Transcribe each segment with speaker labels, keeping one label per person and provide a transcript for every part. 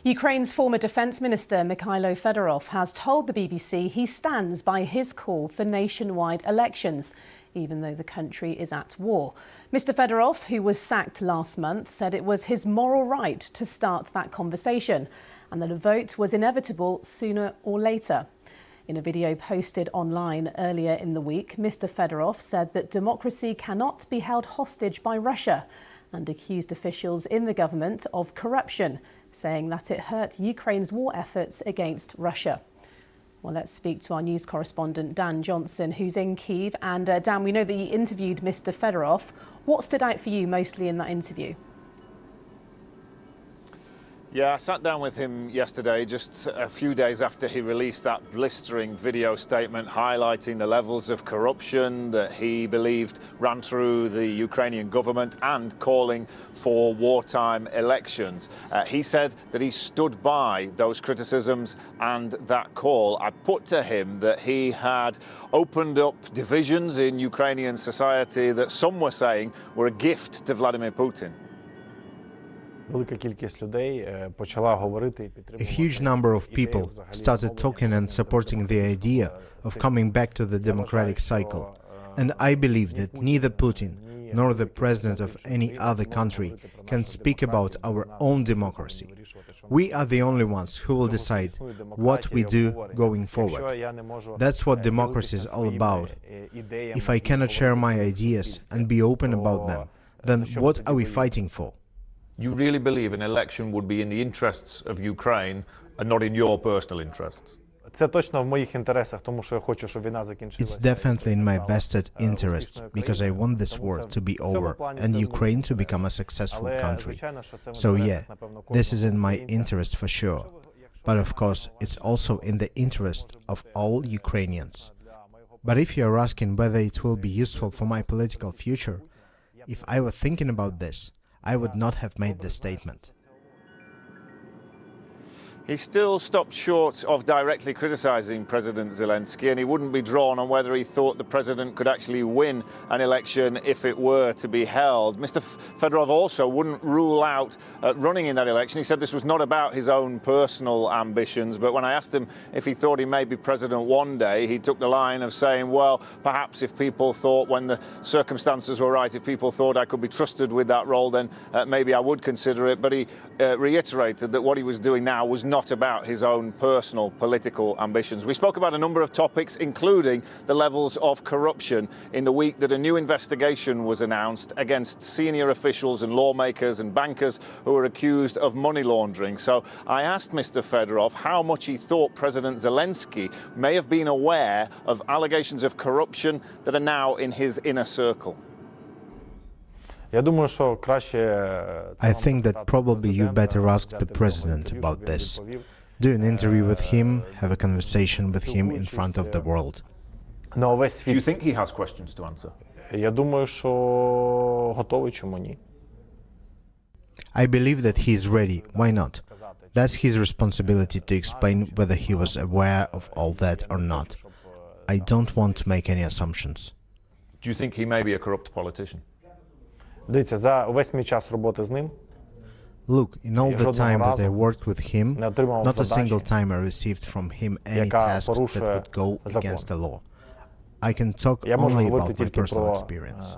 Speaker 1: Ukraine's former defence minister Mykhailo Fedorov has told the BBC he stands by his call for nationwide elections, even though the country is at war. Mr. Fedorov, who was sacked last month, said it was his moral right to start that conversation and that a vote was inevitable sooner or later. In a video posted online earlier in the week, Mr. Fedorov said that democracy cannot be held hostage by Russia and accused officials in the government of corruption, saying that it hurt Ukraine's war efforts against Russia. Well, let's speak to our news correspondent, Dan Johnson, who's in Kyiv. And Dan, we know that you interviewed Mr. Fedorov. What stood out for you mostly in that interview?
Speaker 2: Yeah, I sat down with him yesterday, just a few days after he released that blistering video statement highlighting the levels of corruption that he believed ran through the Ukrainian government and calling for wartime elections. He said that he stood by those criticisms and that call. I put to him that he had opened up divisions in Ukrainian society that some were saying were a gift to Vladimir Putin.
Speaker 3: A huge number of people started talking and supporting the idea of coming back to the democratic cycle. And I believe that neither Putin nor the president of any other country can speak about our own democracy. We are the only ones who will decide what we do going forward. That's what democracy is all about. If I cannot share my ideas and be open about them, then what are we fighting for?
Speaker 4: You really believe an election would be in the interests of Ukraine and not in your personal interests?
Speaker 3: It's definitely in my vested interest, because I want this war to be over and Ukraine to become a successful country. So yeah, this is in my interest for sure. But of course, it's also in the interest of all Ukrainians. But if you are asking whether it will be useful for my political future, if I were thinking about this, I would not have made this statement.
Speaker 2: He still stopped short of directly criticizing President Zelensky, and he wouldn't be drawn on whether he thought the president could actually win an election if it were to be held. Mr. Fedorov also wouldn't rule out running in that election. He said this was not about his own personal ambitions, but when I asked him if he thought he may be president one day, he took the line of saying, well, perhaps if people thought, when the circumstances were right, if people thought I could be trusted with that role, then maybe I would consider it. But he reiterated that what he was doing now was not about his own personal political ambitions. We spoke about a number of topics, including the levels of corruption in the week that a new investigation was announced against senior officials and lawmakers and bankers who were accused of money laundering. So I asked Mr. Fedorov how much he thought President Zelensky may have been aware of allegations of corruption that are now in his inner circle.
Speaker 3: I think that probably you better ask the president about this. Do an interview with him, have a conversation with him in front of the world.
Speaker 4: Do you think he has questions to answer?
Speaker 3: I believe that he is ready. Why not? That's his responsibility to explain whether he was aware of all that or not. I don't want to make any assumptions.
Speaker 4: Do you think he may be a corrupt politician?
Speaker 3: Look, in all the time that I worked with him, not a single time I received from him any task that would go against the law. I can talk only about my personal experience.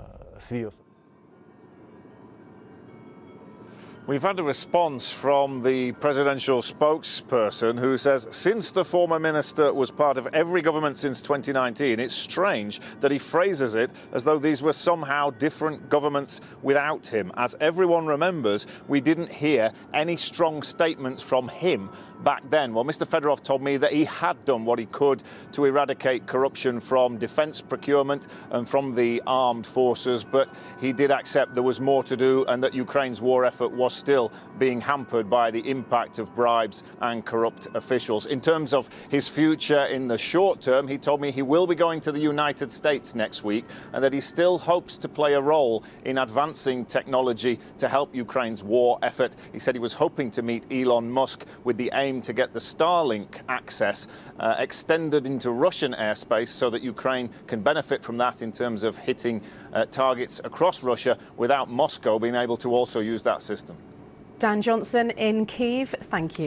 Speaker 2: We've had a response from the presidential spokesperson who says, since the former minister was part of every government since 2019, it's strange that he phrases it as though these were somehow different governments without him. As everyone remembers, we didn't hear any strong statements from him back then. Well, Mr. Fedorov told me that he had done what he could to eradicate corruption from defence procurement and from the armed forces, but he did accept there was more to do and that Ukraine's war effort was still being hampered by the impact of bribes and corrupt officials. In terms of his future in the short term, he told me he will be going to the United States next week and that he still hopes to play a role in advancing technology to help Ukraine's war effort. He said he was hoping to meet Elon Musk with the aim to get the Starlink access extended into Russian airspace so that Ukraine can benefit from that in terms of hitting targets across Russia without Moscow being able to also use that system.
Speaker 1: Dan Johnson in Kyiv, thank you.